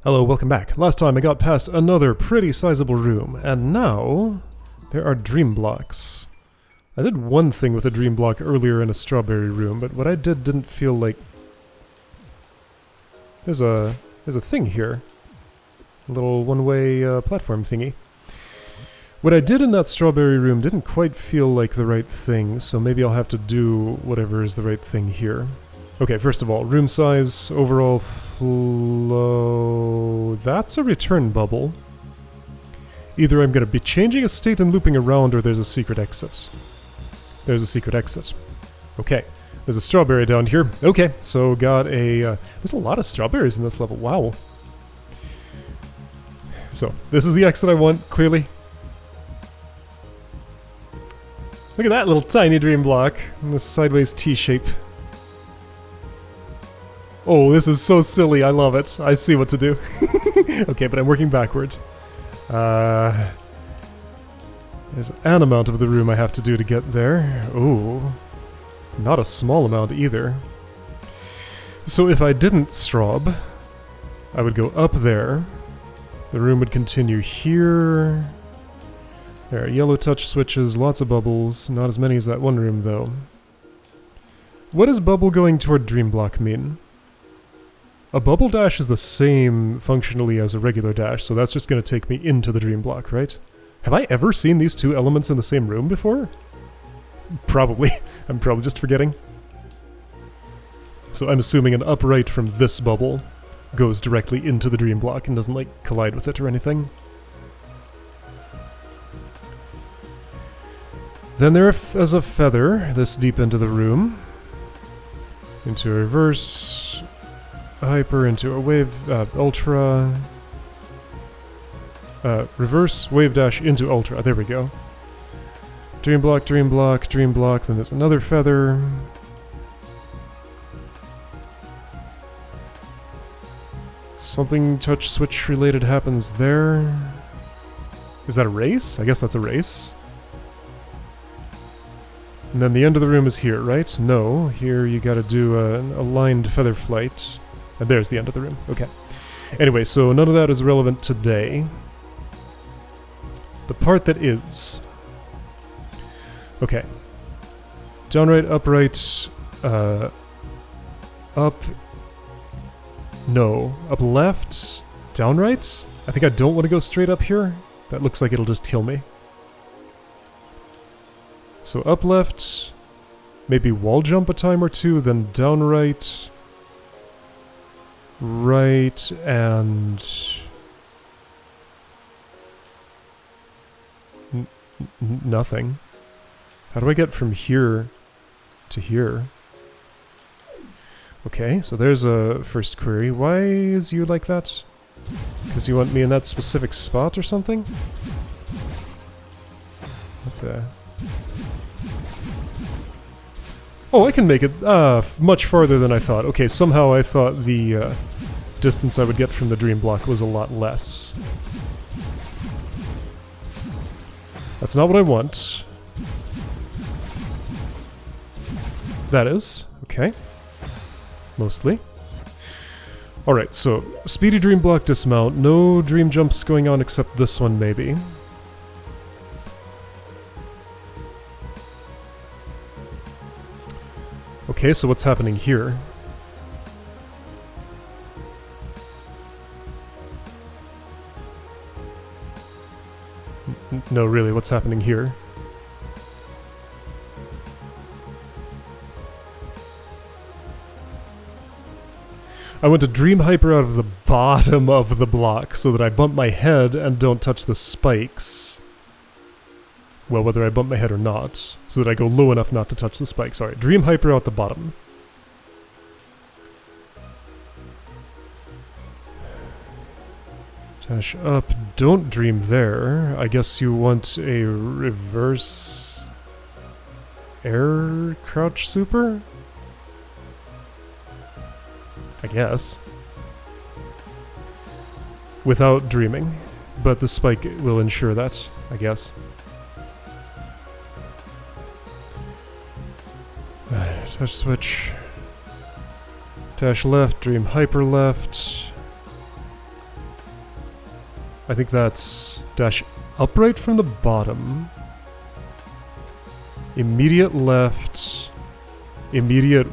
Hello, welcome back. Last time I got past another pretty sizable room, and now there are dream blocks. I did one thing with a dream block earlier in a strawberry room, but what I did didn't feel like... There's a thing here. A little one-way platform thingy. What I did in that strawberry room didn't quite feel like the right thing, so maybe I'll have to do whatever is the right thing here. Okay, first of all, room size, overall flow... That's a return bubble. Either I'm going to be changing a state and looping around, or there's a secret exit. There's a secret exit. Okay, there's a strawberry down here. Okay, so got a... there's a lot of strawberries in this level, wow. So, this is the exit I want, clearly. Look at that little tiny dream block in this sideways T-shape. Oh, this is so silly, I love it. I see what to do. Okay, but I'm working backwards. There's an amount of the room I have to do to get there. Ooh, not a small amount either. So if I didn't strob, I would go up there. The room would continue here. There are yellow touch switches, lots of bubbles. Not as many as that one room, though. What does bubble going toward dream block mean? A bubble dash is the same functionally as a regular dash, so that's just going to take me into the dream block, right? Have I ever seen these two elements in the same room before? Probably. I'm probably just forgetting. So I'm assuming an upright from this bubble goes directly into the dream block and doesn't, like, collide with it or anything. Then there is a feather this deep into the room. Into a reverse... hyper into a wave, ultra, reverse, wave dash into ultra, there we go. Dream block, dream block, dream block, then there's another feather. Something touch switch related happens there. Is that a race? I guess that's a race. And then the end of the room is here, right? No, here you gotta do an aligned feather flight. And there's the end of the room. Okay. Anyway, so none of that is relevant today. The part that is... Okay. Downright, upright, up... No. Up left? Downright? I think I don't want to go straight up here. That looks like it'll just kill me. So up left, maybe wall jump a time or two, then downright... right, and... nothing. How do I get from here to here? Okay, so there's a first query. Why is you like that? Because you want me in that specific spot or something? What the... Oh, I can make it much farther than I thought. Okay, somehow I thought the distance I would get from the dream block was a lot less. That's not what I want. That is. Okay. Mostly. Alright, so speedy dream block dismount. No dream jumps going on except this one, maybe. Okay, so what's happening here? No, really, what's happening here? I want to dream hyper out of the bottom of the block so that I bump my head and don't touch the spikes. Well, whether I bump my head or not, so that I go low enough not to touch the spikes. Alright, dream hyper out the bottom. Dash up, don't dream there. I guess you want a reverse... air crouch super? I guess. Without dreaming. But the spike will ensure that, I guess. Touch switch. Dash left, dream hyper left. I think that's dash upright from the bottom. Immediate left. Immediate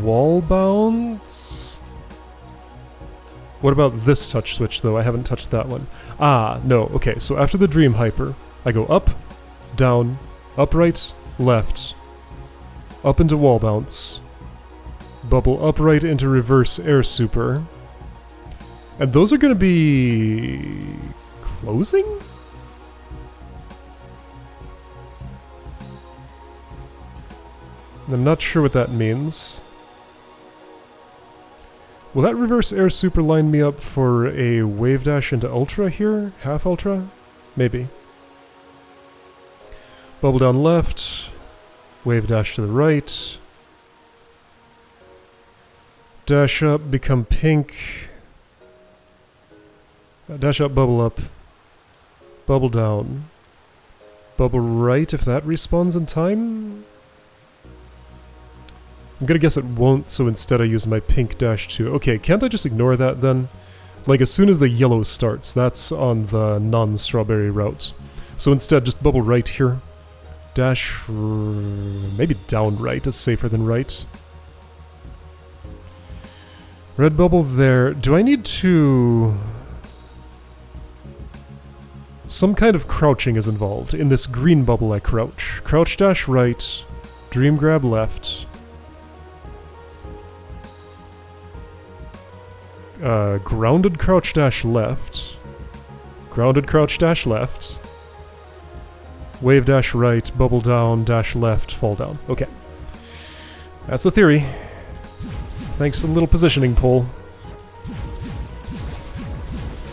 wall bounce. What about this touch switch though? I haven't touched that one. Ah, no. Okay, so after the Dream Hyper, I go up, down, upright, left, up into wall bounce, bubble upright into reverse air super, and those are going to be closing? I'm not sure what that means. Will that reverse air super line me up for a wave dash into ultra here? Half ultra? Maybe. Bubble down left. Wave dash to the right. Dash up, become pink. Dash up, bubble up. Bubble down. Bubble right if that respawns in time? I'm gonna guess it won't, so instead I use my pink dash 2. Okay, can't I just ignore that then? Like, as soon as the yellow starts, that's on the non-strawberry route. So instead, just bubble right here. Dash... maybe down right is safer than right. Red bubble there. Do I need to... Some kind of crouching is involved. In this green bubble I crouch. Crouch dash right. Dream grab left. Grounded crouch dash left. Grounded crouch dash left. Wave dash right, bubble down, dash left, fall down. Okay. That's the theory. Thanks for the little positioning pull.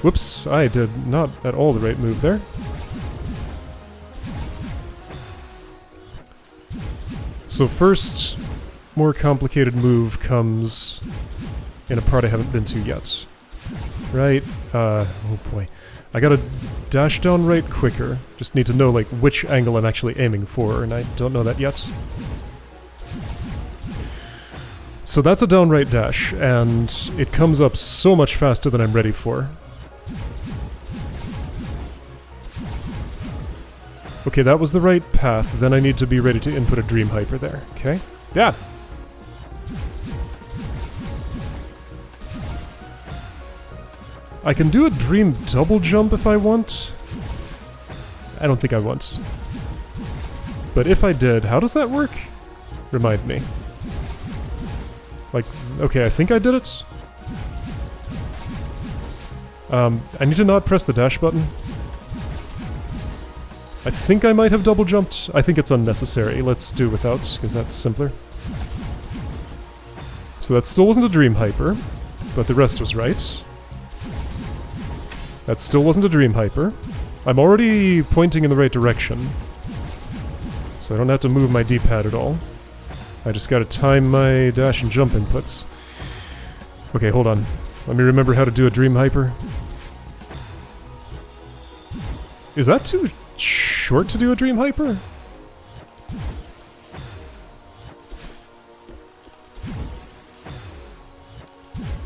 Whoops, I did not at all the right move there. So first, more complicated move comes in a part I haven't been to yet. Right, oh boy. I gotta dash down right quicker. Just need to know, like, which angle I'm actually aiming for, and I don't know that yet. So that's a down right dash, and it comes up so much faster than I'm ready for. Okay, that was the right path. Then I need to be ready to input a Dream Hyper there. Okay? Yeah! I can do a Dream double jump if I want. I don't think I want. But if I did, how does that work? Remind me. Like, okay, I think I did it. I need to not press the dash button. I think I might have double jumped. I think it's unnecessary. Let's do without, because that's simpler. So that still wasn't a Dream Hyper, but the rest was right. That still wasn't a Dream Hyper. I'm already pointing in the right direction, so I don't have to move my D-pad at all. I just gotta time my dash and jump inputs. Okay, hold on. Let me remember how to do a Dream Hyper. Is that too short to do a Dream Hyper?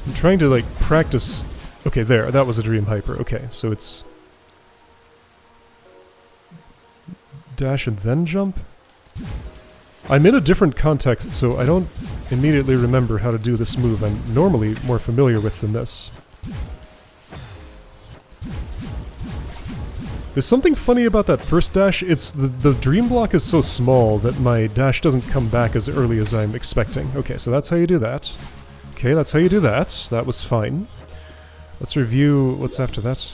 I'm trying to, like, practice... Okay, there, that was a Dream Hyper. Okay, so it's... dash and then jump? I'm in a different context, so I don't immediately remember how to do this move I'm normally more familiar with than this. There's something funny about that first dash. It's the dream block is so small that my dash doesn't come back as early as I'm expecting. Okay, so that's how you do that. Okay, that's how you do that. That was fine. Let's review what's after that.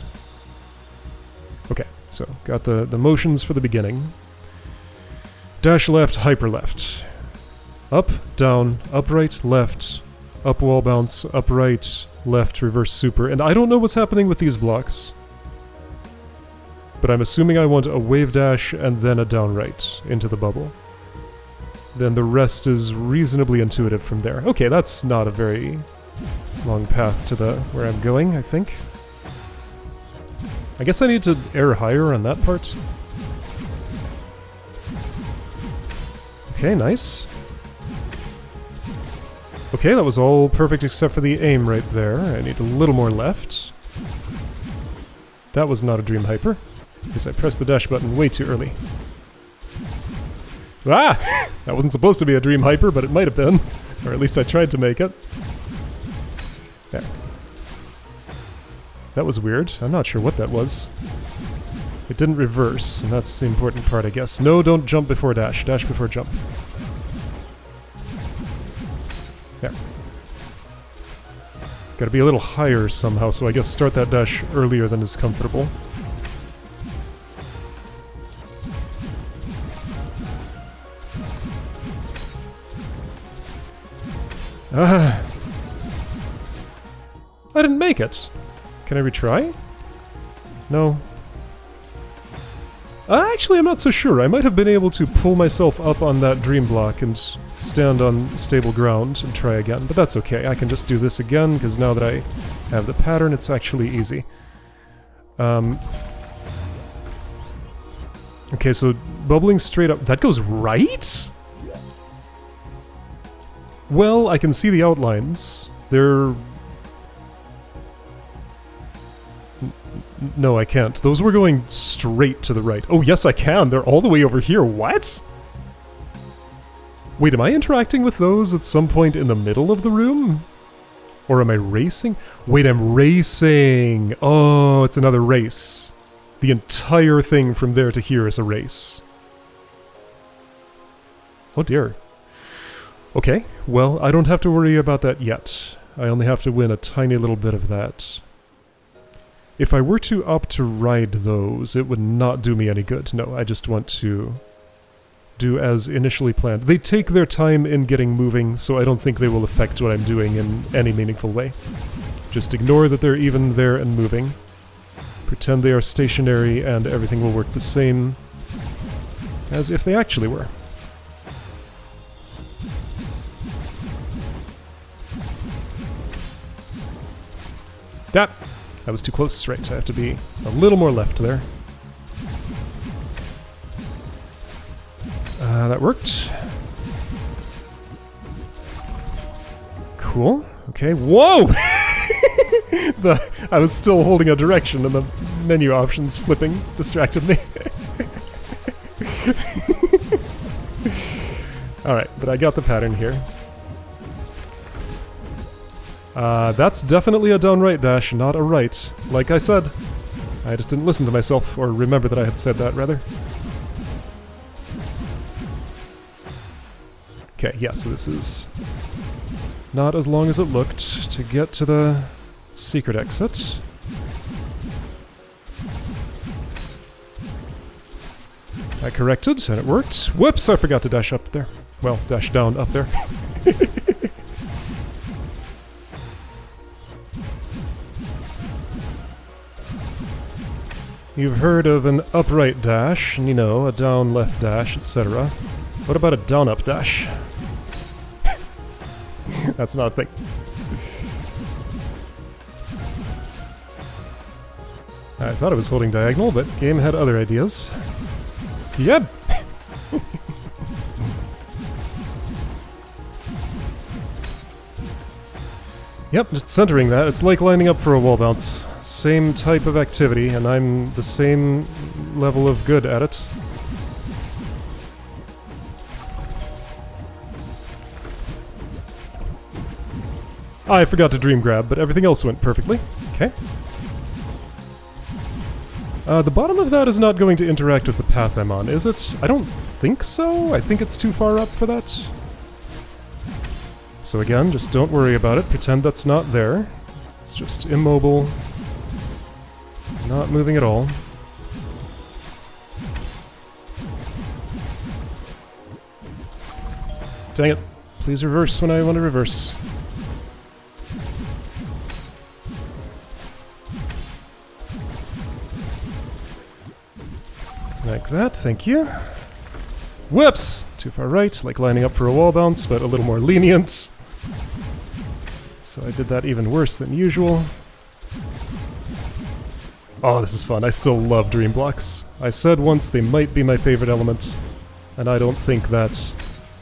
Okay, so got the motions for the beginning. Dash left, hyper left. Up, down, upright, left, up wall bounce, upright, left, reverse super. And I don't know what's happening with these blocks. But I'm assuming I want a wave dash and then a down right into the bubble. Then the rest is reasonably intuitive from there. Okay, that's not a very long path to the where I'm going, I think. I guess I need to air higher on that part. Okay, nice. Okay, that was all perfect except for the aim right there. I need a little more left. That was not a dream hyper, because I pressed the dash button way too early. Ah! That wasn't supposed to be a dream hyper, but it might have been. Or at least I tried to make it. There. That was weird. I'm not sure what that was. It didn't reverse, and that's the important part, I guess. No, don't jump before dash. Dash before jump. There. Gotta be a little higher somehow, so I guess start that dash earlier than is comfortable. Ah. I didn't make it. Can I retry? No. Actually, I'm not so sure. I might have been able to pull myself up on that dream block and stand on stable ground and try again, but that's okay. I can just do this again, because now that I have the pattern, it's actually easy. Okay, so bubbling straight up... That goes right? Well, I can see the outlines. They're... No, I can't. Those were going straight to the right. Oh, yes, I can. They're all the way over here. What? Wait, am I interacting with those at some point in the middle of the room? Or am I racing? Wait, I'm racing! Oh, it's another race. The entire thing from there to here is a race. Oh dear. Okay, well, I don't have to worry about that yet. I only have to win a tiny little bit of that. If I were to opt to ride those, it would not do me any good. No, I just want to do as initially planned. They take their time in getting moving, so I don't think they will affect what I'm doing in any meaningful way. Just ignore that they're even there and moving. Pretend they are stationary and everything will work the same as if they actually were. That was too close, right? I have to be a little more left there. That worked. Cool. Okay. Whoa! I was still holding a direction and the menu options flipping distracted me. Alright, but I got the pattern here. That's definitely a downright dash, not a right. Like I said. I just didn't listen to myself, or remember that I had said that, rather. Okay, yeah, so this is not as long as it looked to get to the secret exit. I corrected, and it worked. Whoops, I forgot to dash up there. Well, dash down up there. You've heard of an upright dash, and you know, a down left dash, etc. What about a down up dash? That's not a thing. I thought I was holding diagonal, but game had other ideas. Yep! Yep, just centering that. It's like lining up for a wall bounce. Same type of activity, and I'm the same level of good at it. I forgot to dream grab, but everything else went perfectly. Okay. The bottom of that is not going to interact with the path I'm on, is it? I don't think so. I think it's too far up for that. So again, just don't worry about it. Pretend that's not there. It's just immobile. Not moving at all. Dang it. Please reverse when I want to reverse. Like that, thank you. Whoops! Too far right, like lining up for a wall bounce, but a little more lenient. So I did that even worse than usual. Oh, this is fun. I still love dream blocks. I said once they might be my favorite element, and I don't think that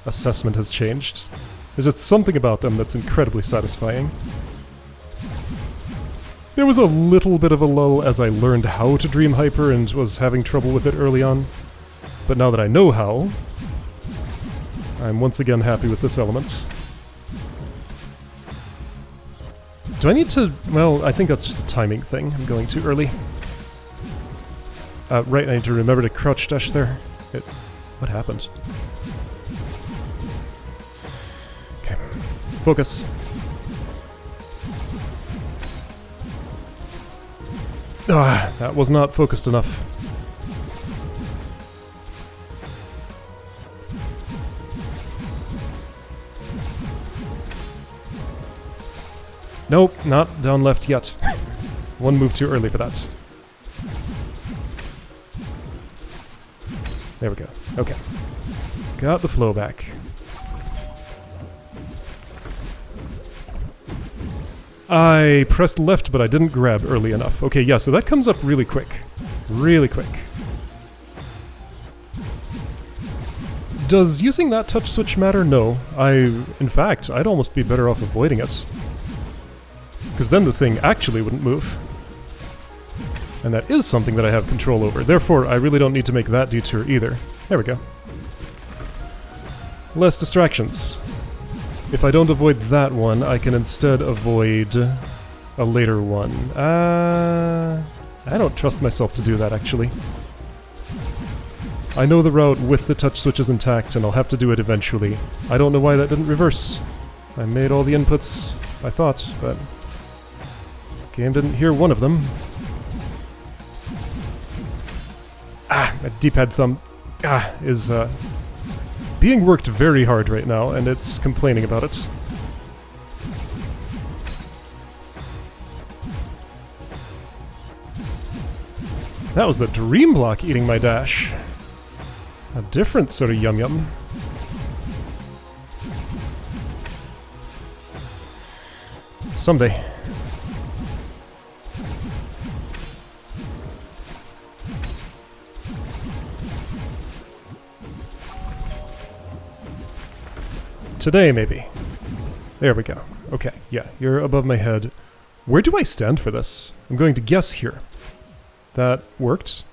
assessment has changed. There's just something about them that's incredibly satisfying. There was a little bit of a lull as I learned how to Dream Hyper and was having trouble with it early on. But now that I know how, I'm once again happy with this element. Do I need to... well, I think that's just a timing thing. I'm going too early. Right, I need to remember to crouch dash there. What happened? Okay. Focus. Ah, that was not focused enough. Nope, not down left yet. One move too early for that. There we go. Okay. Got the flow back. I pressed left, but I didn't grab early enough. Okay, yeah, so that comes up really quick. Really quick. Does using that touch switch matter? No. In fact, I'd almost be better off avoiding it. Because then the thing actually wouldn't move. And that is something that I have control over. Therefore, I really don't need to make that detour either. There we go. Less distractions. If I don't avoid that one, I can instead avoid a later one. I don't trust myself to do that, actually. I know the route with the touch switches intact, and I'll have to do it eventually. I don't know why that didn't reverse. I made all the inputs, I thought, but... game didn't hear one of them. My D-pad thumb is being worked very hard right now, and it's complaining about it. That was the Dream Block eating my dash. A different sort of yum-yum. Someday. Today, maybe. There we go. Okay, yeah, you're above my head. Where do I stand for this? I'm going to guess here. That worked.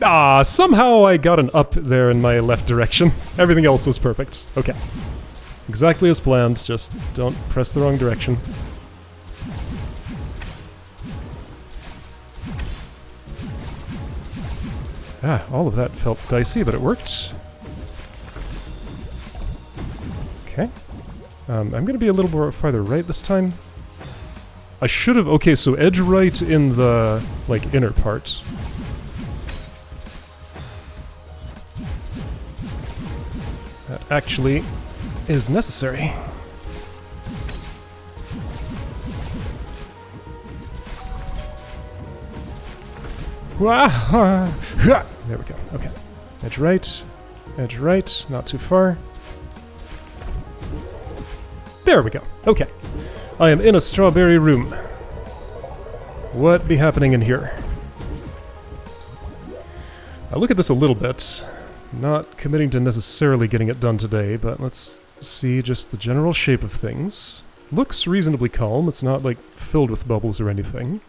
Ah, somehow I got an up there in my left direction. Everything else was perfect. Okay. Exactly as planned, just don't press the wrong direction. All of that felt dicey, but it worked. Okay. I'm going to be a little more farther right this time. I should have... okay, so edge right in the, like, inner part. That actually is necessary. There we go. Okay. Edge right, not too far. There we go. Okay. I am in a strawberry room. What be happening in here? I'll look at this a little bit. Not committing to necessarily getting it done today, but let's see just the general shape of things. Looks reasonably calm. It's not, like, filled with bubbles or anything.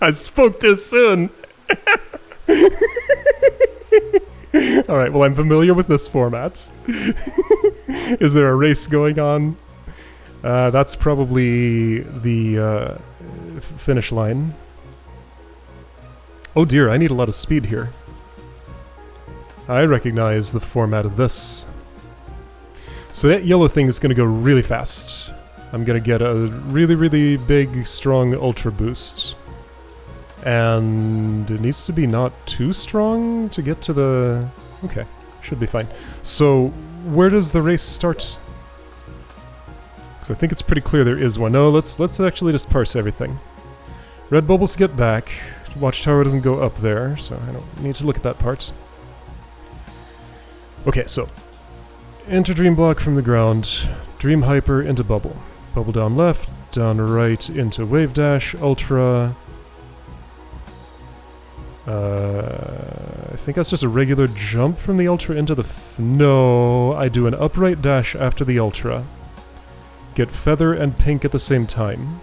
I spoke too soon! Alright, well, I'm familiar with this format. Is there a race going on? That's probably the finish line. Oh dear, I need a lot of speed here. I recognize the format of this. So that yellow thing is going to go really fast. I'm going to get a really, really big, strong ultra boost. And it needs to be not too strong to get to the... okay, should be fine. So, where does the race start? Because I think it's pretty clear there is one. No, let's actually just parse everything. Red bubbles to get back. Watchtower doesn't go up there, so I don't need to look at that part. Okay, so enter Dream Block from the ground. Dream Hyper into Bubble. Bubble down left, down right into Wave Dash, Ultra... I think that's just a regular jump from the Ultra into the... no, I do an upright dash after the Ultra. get feather and pink at the same time.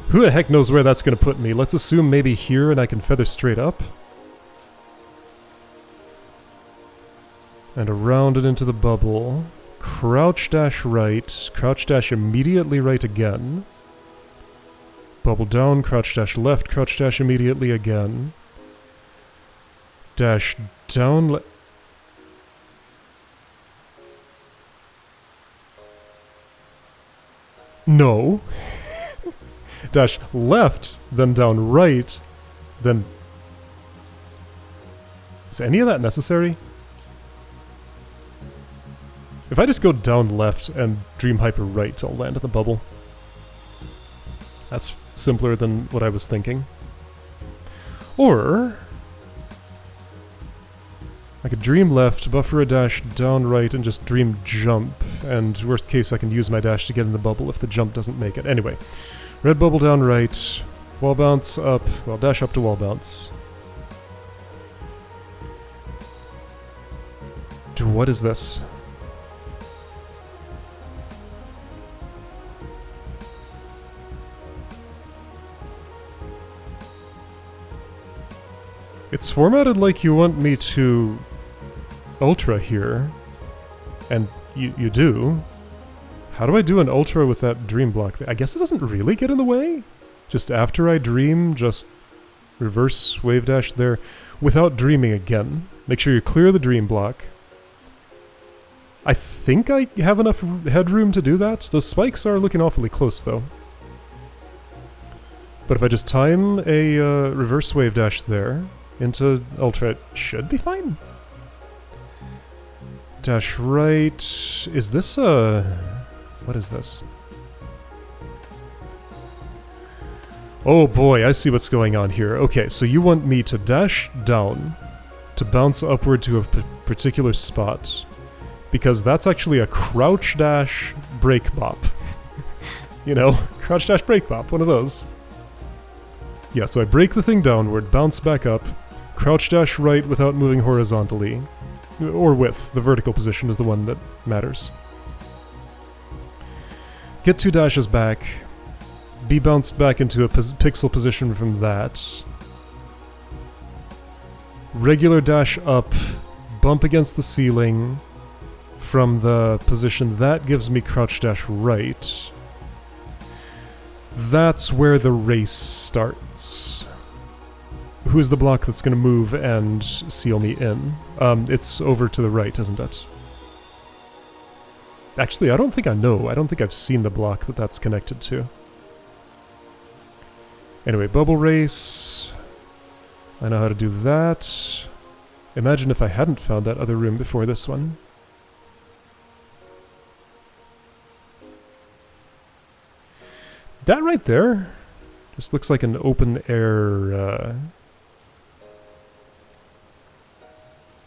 Who the heck knows where that's going to put me? Let's assume maybe here and I can feather straight up. And around it into the bubble. Crouch dash right. Crouch dash immediately right again. Bubble down, crouch dash left, crouch dash immediately again. Dash down... No. Dash left, then down right, then... Is any of that necessary? If I just go down left and Dream Hyper right, I'll land in the bubble. That's simpler than what I was thinking. Or... I could Dream left, buffer a dash down right, and just Dream jump, and worst case I can use my dash to get in the bubble if the jump doesn't make it. Anyway, red bubble down right, wall bounce up, well, dash up to wall bounce. What is this? It's formatted like you want me to ultra here, and you do. How do I do an ultra with that dream block? I guess it doesn't really get in the way? Just after I dream, just reverse wave dash there without dreaming again. Make sure you clear the dream block. I think I have enough headroom to do that. Those spikes are looking awfully close though. But if I just time a reverse wave dash there into ultra, it should be fine. Dash right... Is this a... What is this? Oh boy, I see what's going on here. Okay, so you want me to dash down to bounce upward to a particular spot, because that's actually a crouch dash break bop. You know, crouch dash break bop, one of those. Yeah, so I break the thing downward, bounce back up, crouch dash right without moving horizontally. Or width, the vertical position is the one that matters. Get 2 dashes back, be bounced back into a pixel position from that. Regular dash up, bump against the ceiling from the position that gives me crouch dash right. That's where the race starts. Who is the block that's going to move and seal me in? It's over to the right, isn't it? Actually, I don't think I know. I don't think I've seen the block that that's connected to. Anyway, bubble race. I know how to do that. Imagine if I hadn't found that other room before this one. That right there just looks like an open air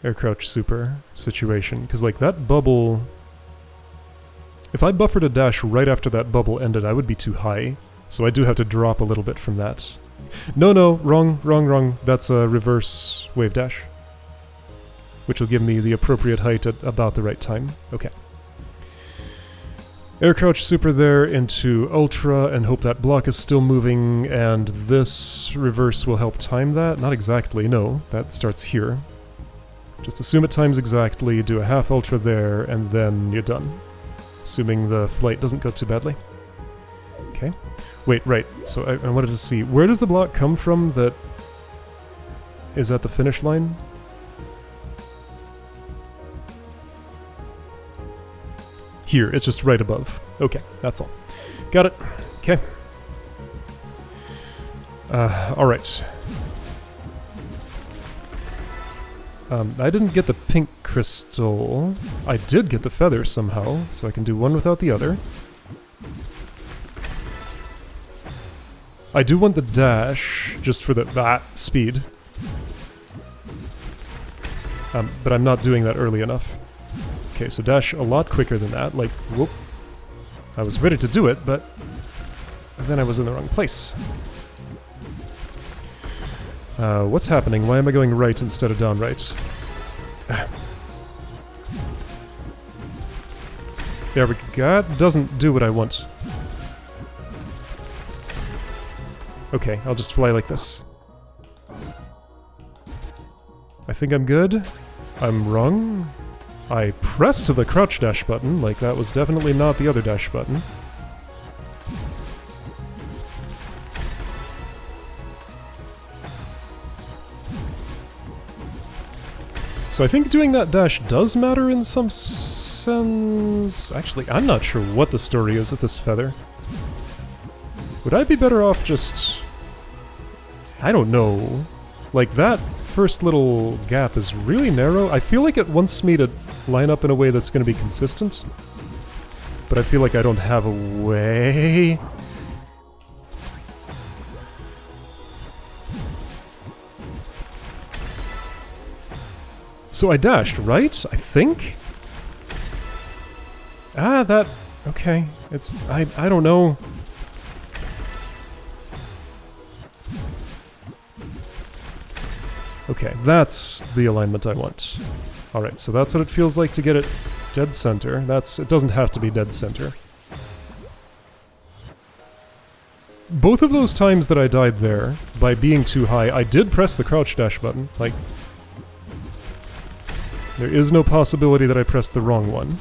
air crouch super situation, because like that bubble, if I buffered a dash right after that bubble ended, I would be too high, so I do have to drop a little bit from that. No, wrong, that's a reverse wave dash, which will give me the appropriate height at about the right time. Okay. Air crouch super there into ultra and hope that block is still moving, and this reverse will help time that. Not exactly, no, that starts here. Just assume it times exactly, do a half ultra there, and then you're done. Assuming the flight doesn't go too badly. Okay. Wait, right, so I wanted to see, where does the block come from that is at the finish line? Here, it's just right above. Okay, that's all. Got it. Okay. Alright. I didn't get the pink crystal. I did get the feather somehow, so I can do one without the other. I do want the dash, just for the speed. But I'm not doing that early enough. Okay, so dash a lot quicker than that, like, whoop. I was ready to do it, but then I was in the wrong place. What's happening? Why am I going right instead of down right? There we go. That doesn't do what I want. Okay, I'll just fly like this. I think I'm good. I'm wrong. I pressed the crouch dash button, like that was definitely not the other dash button. So I think doing that dash does matter in some sense. Actually, I'm not sure what the story is with this feather. Would I be better off just... I don't know. Like, that first little gap is really narrow. I feel like it wants me to line up in a way that's going to be consistent. But I feel like I don't have a way. So I dashed, right? I think? Ah, that... Okay. It's... I don't know. Okay, that's the alignment I want. Alright, so that's what it feels like to get it dead center. It doesn't have to be dead center. Both of those times that I died there, by being too high, I did press the crouch dash button. Like, there is no possibility that I pressed the wrong one.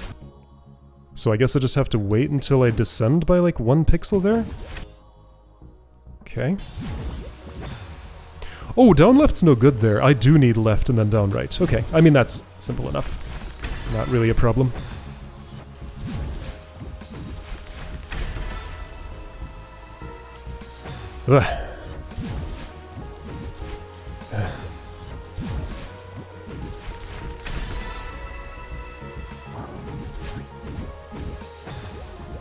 So I guess I just have to wait until I descend by like 1 pixel there? Okay. Oh, down left's no good there. I do need left and then down right. Okay, I mean that's simple enough. Not really a problem. Ugh.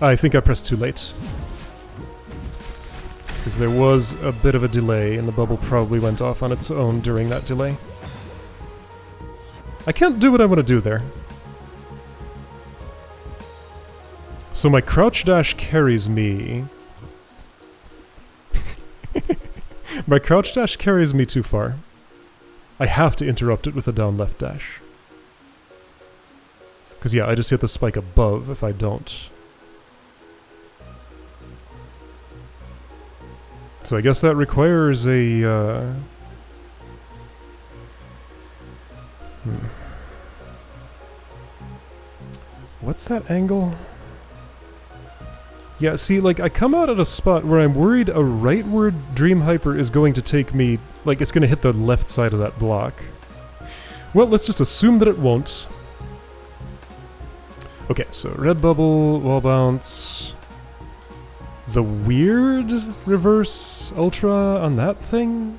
I think I pressed too late. Because there was a bit of a delay, and the bubble probably went off on its own during that delay. I can't do what I want to do there. So my crouch dash carries me... my crouch dash carries me too far. I have to interrupt it with a down left dash. Because yeah, I just hit the spike above if I don't. So I guess that requires a, What's that angle? Yeah, see, like, I come out at a spot where I'm worried a rightward Dream Hyper is going to take me... Like, it's going to hit the left side of that block. Well, let's just assume that it won't. Okay, so red bubble, wall bounce... The weird reverse ultra on that thing?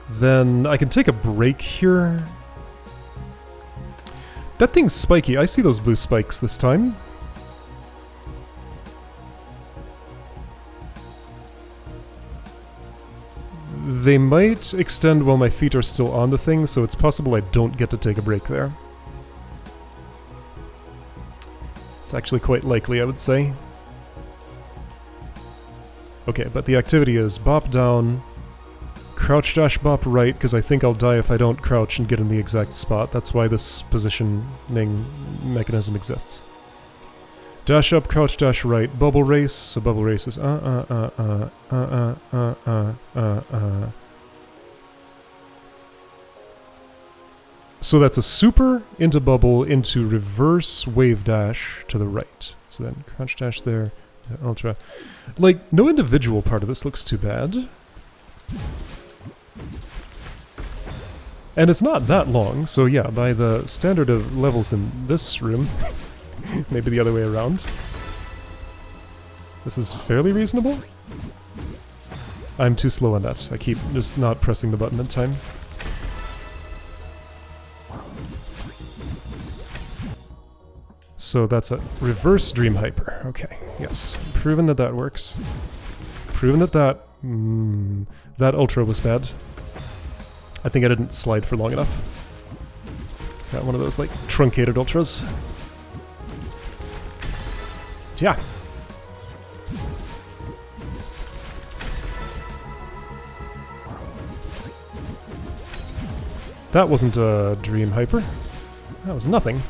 Then I can take a break here. That thing's spiky. I see those blue spikes this time. They might extend while my feet are still on the thing, so it's possible I don't get to take a break there. It's actually quite likely, I would say. Okay, but the activity is bop down, crouch dash bop right, because I think I'll die if I don't crouch and get in the exact spot. That's why this positioning mechanism exists. Dash up, crouch dash right, bubble race, so bubble race is So that's a super into bubble into reverse wave dash to the right. So then crouch dash there. Ultra. Like, no individual part of this looks too bad. And it's not that long, so yeah, by the standard of levels in this room, maybe the other way around, this is fairly reasonable? I'm too slow on that. I keep just not pressing the button in time. So that's a reverse Dream Hyper. Okay, yes. Proven that that works. Proven that that Ultra was bad. I think I didn't slide for long enough. Got one of those, like, truncated Ultras. Yeah. That wasn't a Dream Hyper. That was nothing.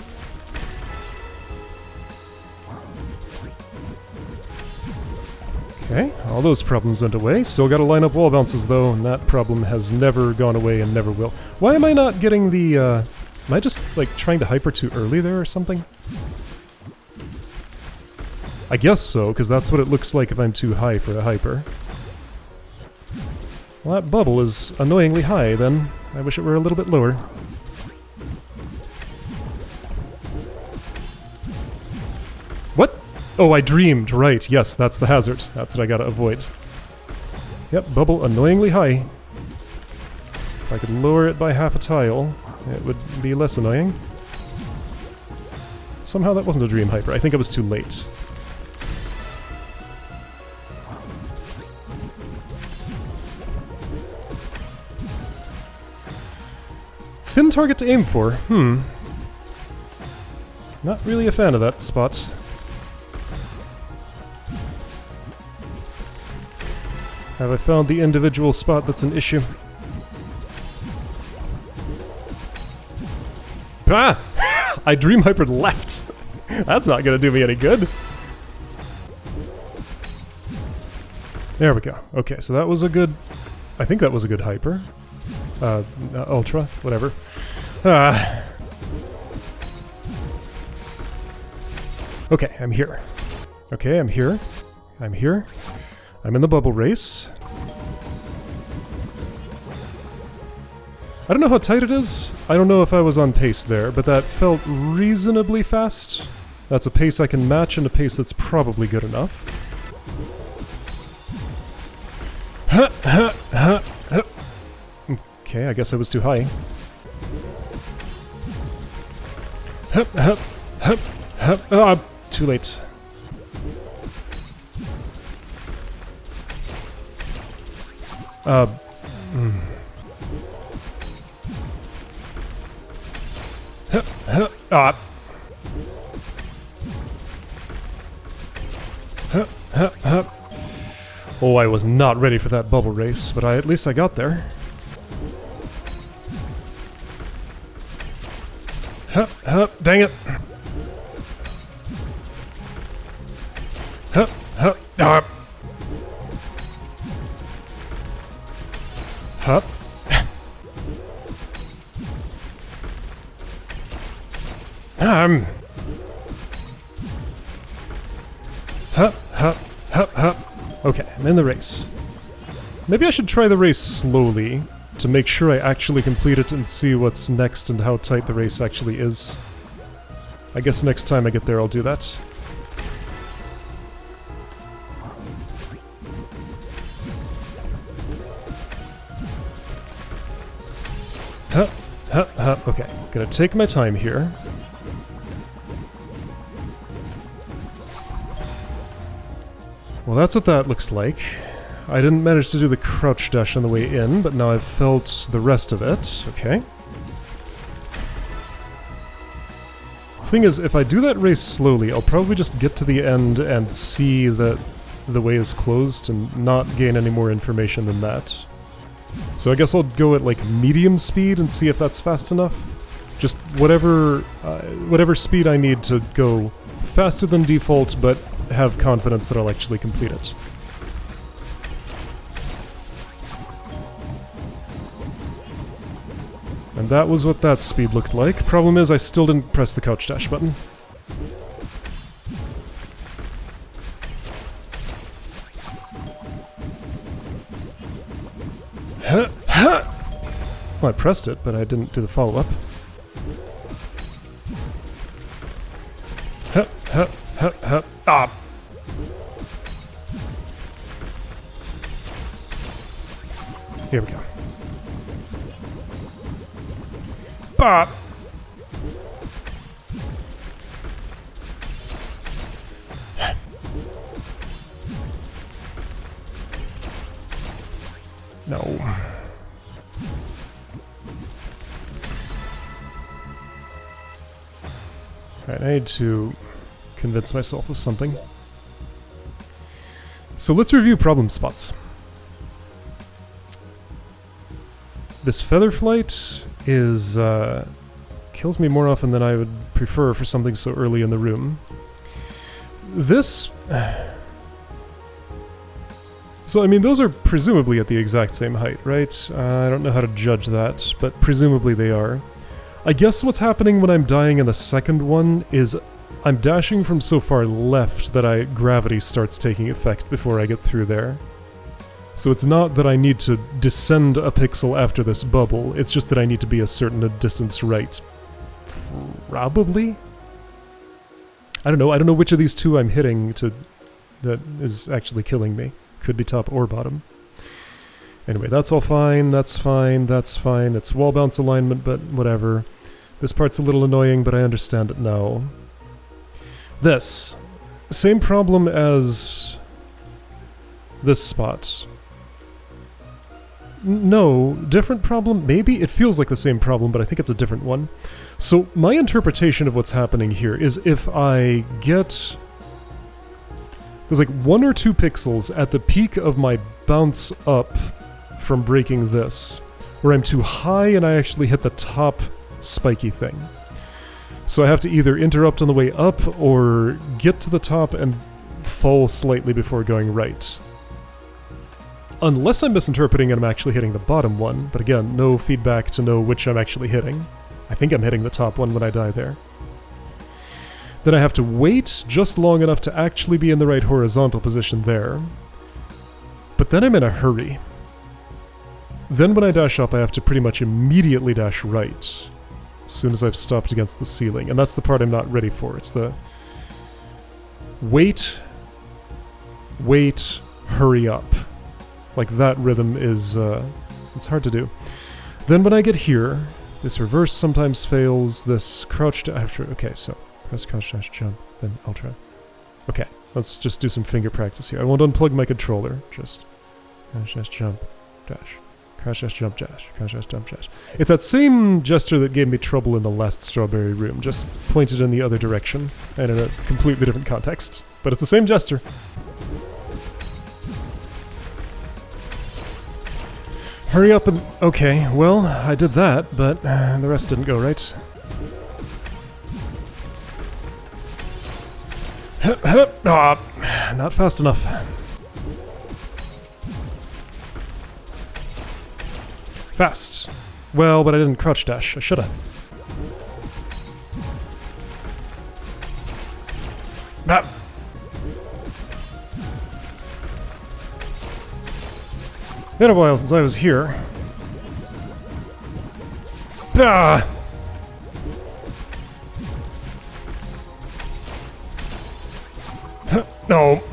Okay, all those problems went away. Still gotta line up wall bounces though, and that problem has never gone away and never will. Why am I not getting the, am I just, like, trying to hyper too early there or something? I guess so, because that's what it looks like if I'm too high for a hyper. Well, that bubble is annoyingly high, then. I wish it were a little bit lower. What? Oh, I dreamed, right. Yes, that's the hazard. That's what I gotta avoid. Yep, bubble annoyingly high. If I could lower it by half a tile, it would be less annoying. Somehow that wasn't a dream hyper. I think I was too late. Thin target to aim for. Not really a fan of that spot. Have I found the individual spot that's an issue? Ah! I dream hypered left! That's not gonna do me any good. There we go. Okay, so that was a good... I think that was a good hyper. Ultra, whatever. Okay, I'm here. Okay, I'm here. I'm here. I'm in the bubble race. I don't know how tight it is. I don't know if I was on pace there, but that felt reasonably fast. That's a pace I can match and a pace that's probably good enough. Okay, I guess I was too high. Too late. Oh, I was not ready for that bubble race, but at least I got there. Dang it! Okay, I'm in the race. Maybe I should try the race slowly to make sure I actually complete it and see what's next and how tight the race actually is. I guess next time I get there I'll do that. Okay, gonna take my time here. Well, that's what that looks like. I didn't manage to do the crouch dash on the way in, but now I've felt the rest of it. Okay. Thing is, if I do that race slowly, I'll probably just get to the end and see that the way is closed and not gain any more information than that. So I guess I'll go at like medium speed and see if that's fast enough. Just whatever speed I need to go faster than default, but have confidence that I'll actually complete it. And that was what that speed looked like. Problem is I still didn't press the couch dash button. Well, I pressed it, but I didn't do the follow-up. Ah! Here we go. Bah! No. Alright, I need to convince myself of something. So let's review problem spots. This feather flight is kills me more often than I would prefer for something so early in the room. This So, I mean, those are presumably at the exact same height, right? I don't know how to judge that, but presumably they are. I guess what's happening when I'm dying in the second one is I'm dashing from so far left that gravity starts taking effect before I get through there. So it's not that I need to descend a pixel after this bubble, it's just that I need to be a certain distance right. Probably? I don't know which of these two I'm hitting that is actually killing me. Could be top or bottom. Anyway, that's all fine, that's fine, that's fine. It's wall bounce alignment, but whatever. This part's a little annoying, but I understand it now. This. Same problem as this spot. No, different problem? Maybe? It feels like the same problem, but I think it's a different one. So my interpretation of what's happening here is if I get... There's like 1 or 2 pixels at the peak of my bounce up from breaking this, where I'm too high and I actually hit the top spiky thing. So I have to either interrupt on the way up or get to the top and fall slightly before going right. Unless I'm misinterpreting and I'm actually hitting the bottom one, but again, no feedback to know which I'm actually hitting. I think I'm hitting the top one when I die there. Then I have to wait just long enough to actually be in the right horizontal position there. But then I'm in a hurry. Then when I dash up, I have to pretty much immediately dash right, as soon as I've stopped against the ceiling. And that's the part I'm not ready for. It's the wait, hurry up. Like that rhythm is, it's hard to do. Then when I get here, this reverse sometimes fails, this crouch after, okay, so press crouch dash jump, then ultra. Okay, let's just do some finger practice here. I won't unplug my controller, just crouch dash jump, dash. Crouch dash jump dash, crouch dash jump dash. It's that same gesture that gave me trouble in the last strawberry room, just pointed in the other direction, and in a completely different context. But it's the same gesture. Hurry up and... Okay, well, I did that, but the rest didn't go right. Not fast enough. Fast. Well, but I didn't crouch dash. I shoulda. Ah. Been a while since I was here. Ah! No.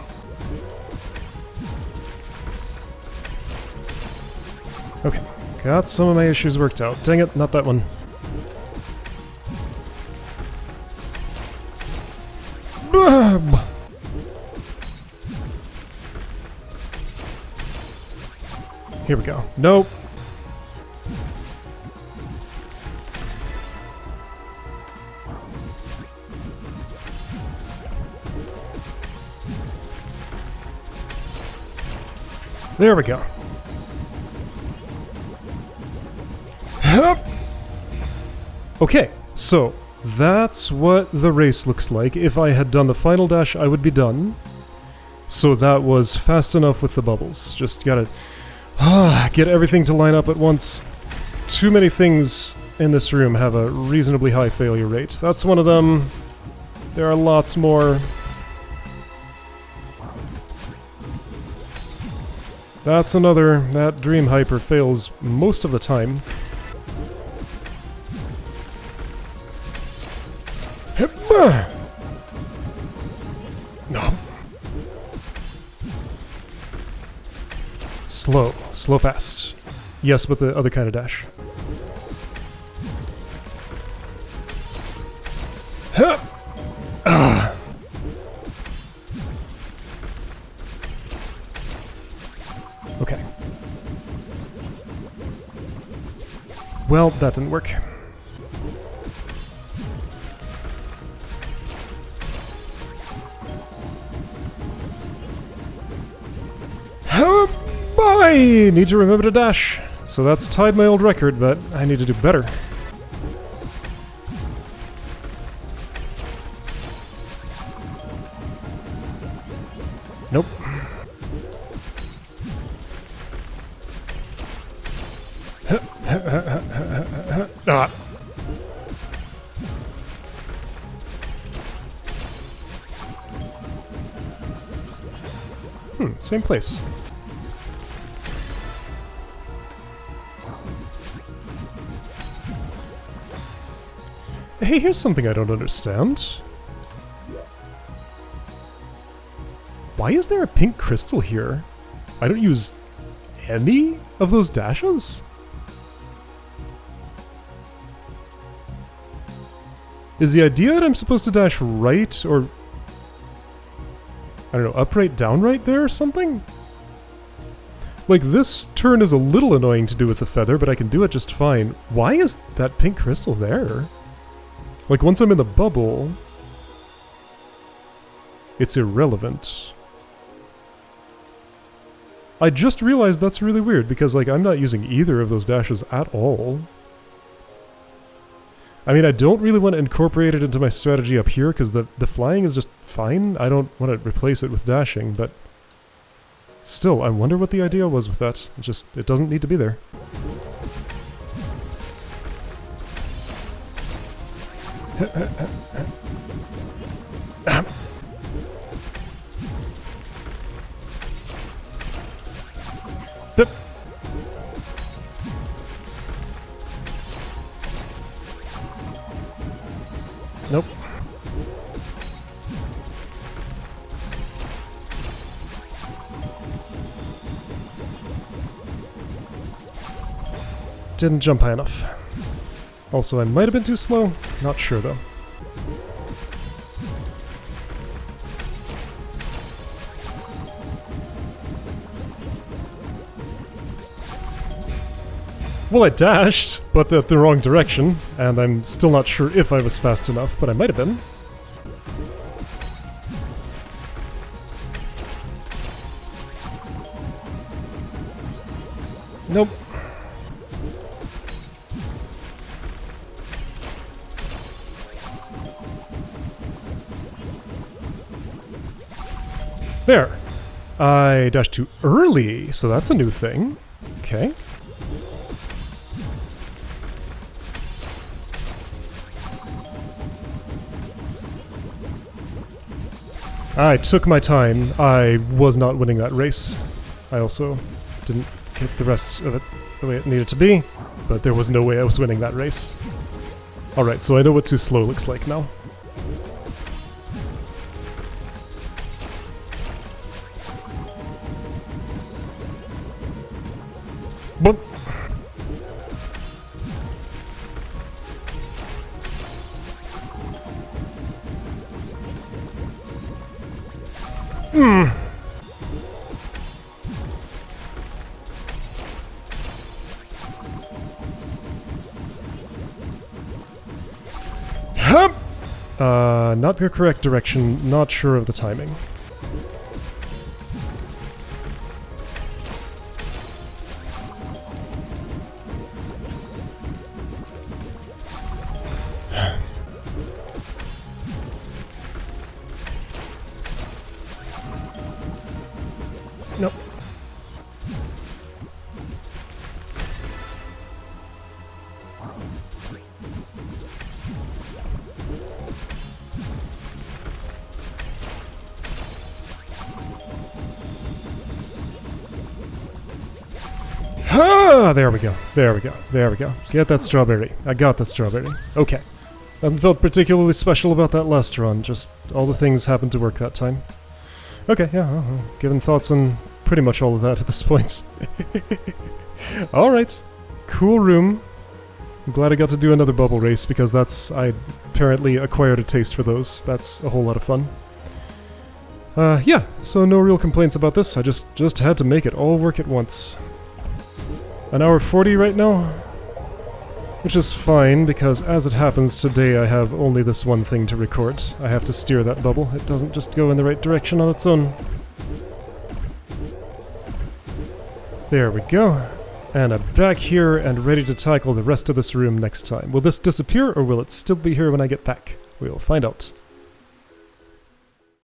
Okay, got some of my issues worked out. Dang it, not that one. Here we go. Nope. There we go. Okay, so that's what the race looks like. If I had done the final dash, I would be done. So that was fast enough with the bubbles. Just gotta get everything to line up at once. Too many things in this room have a reasonably high failure rate. That's one of them. There are lots more. That's another. That Dream Hyper fails most of the time. No. Slow. Slow fast. Yes, but the other kind of dash. Okay. Well, that didn't work. I need to remember to dash. So that's tied my old record, but I need to do better. Nope. Ah. Same place. Hey, here's something I don't understand. Why is there a pink crystal here? I don't use any of those dashes? Is the idea that I'm supposed to dash right or... I don't know, up right, down right there or something? Like, this turn is a little annoying to do with the feather, but I can do it just fine. Why is that pink crystal there? Like, once I'm in the bubble, it's irrelevant. I just realized that's really weird, because, like, I'm not using either of those dashes at all. I mean, I don't really want to incorporate it into my strategy up here, because the flying is just fine. I don't want to replace it with dashing, but still, I wonder what the idea was with that. It doesn't need to be there. Nope. Didn't jump high enough. Also, I might have been too slow. Not sure, though. Well, I dashed, but the wrong direction, and I'm still not sure if I was fast enough, but I might have been. Nope. There. I dashed too early, so that's a new thing. Okay. I took my time. I was not winning that race. I also didn't get the rest of it the way it needed to be, but there was no way I was winning that race. Alright, so I know what too slow looks like now. Boop. Not the correct direction, not sure of the timing. Nope. Ah, there we go. There we go. There we go. Get that strawberry. I got the strawberry. Okay. Nothing felt particularly special about that last run. Just all the things happened to work that time. Okay, yeah. Given thoughts on pretty much all of that at this point. Alright. Cool room. I'm glad I got to do another bubble race because I apparently acquired a taste for those. That's a whole lot of fun. Yeah, so no real complaints about this. I just had to make it all work at once. An hour 40 right now, which is fine because as it happens today I have only this one thing to record. I have to steer that bubble. It doesn't just go in the right direction on its own. There we go. And I'm back here and ready to tackle the rest of this room next time. Will this disappear or will it still be here when I get back? We'll find out.